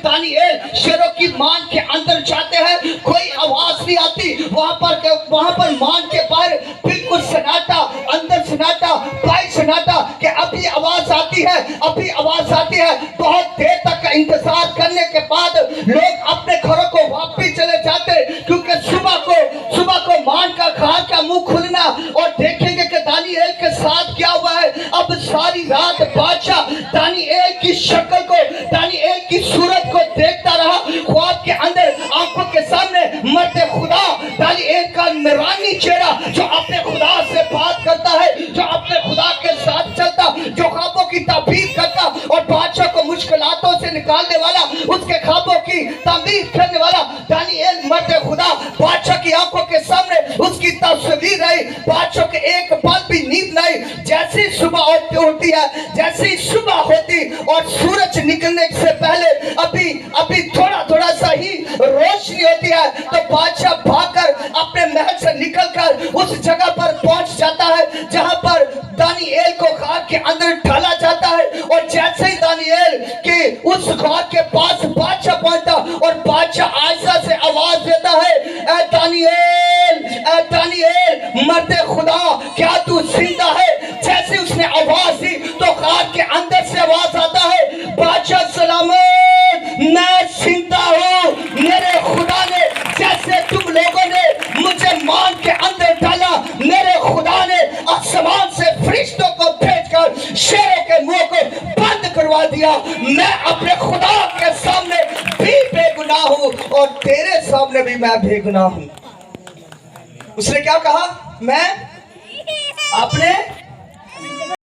Daniel शेरों की मान के अंदर जाते हैं, कोई आवाज नहीं आती। वहां पर मान के बाहर बिल्कुल सन्नाटा, अंदर सन्नाटा, बाहर सन्नाटा कि अभी आवाज आती है, अभी आवाज आती है। बहुत देर तक इंतजार करने के बाद लोग अपने घरों को वापस चले जाते, क्योंकि सुबह को मान का घर का मुंह खुलना और देखेंगे कि दानिएल के साथ क्या हुआ है। अब सारी रात बादशाह दानिएल की शक्ल को, दानिएल की सूरत को देखता रहा। ख्वाब के अंदर आंखों के सामने मर्द खुदा दानिएल का नूरानी चेहरा, जो अपने खुदा से बात करता है, जो अपने खुदा के साथ चलता, जो ख्वाबों की ताबीर करता और बादशाह को मुश्किलातों से निकालने वाला, उसके ख्वाबों की ताबीर करने वाला दानिएल मर्द खुदा बादशाह की आंखों के सामने उसकी तस्वीर रही। बादशाह के एक पल भी नींद नहीं। जैसे सुबह होती है, जैसे सुबह होती और सूरज निकलने से पहले अभी थोड़ा सा ही रोशनी होती है, तो बादशाह भागकर अपने महल से निकलकर उस जगह पर पहुंच जाता है जहां पर दानिएल को खाक के अंदर डाला जाता है। और जैसे ही दानिएल के उस खाक के पास बादशाह पहुंचता और बादशाह आयशा से आवाज देता है, ए दानिएल मर्द खुदा, क्या तू जिंदा है? जैसे उसने आवाज दी तो खाक के अंदर से आवाज आता है, बादशाह सलामत, मैं जिंदा हूँ। मेरे खुदा ने, जैसे तुम लोगों ने मुझे मान के अंदर डाला, मेरे खुदा ने आसमान से फरिश्तों को भेजकर शेरों के मुंह को बंद करवा दिया। मैं अपने खुदा के सामने भी बेगुनाह हूँ और तेरे सामने भी मैं बेगुनाह हूँ। उसने क्या कहा? मैं अपने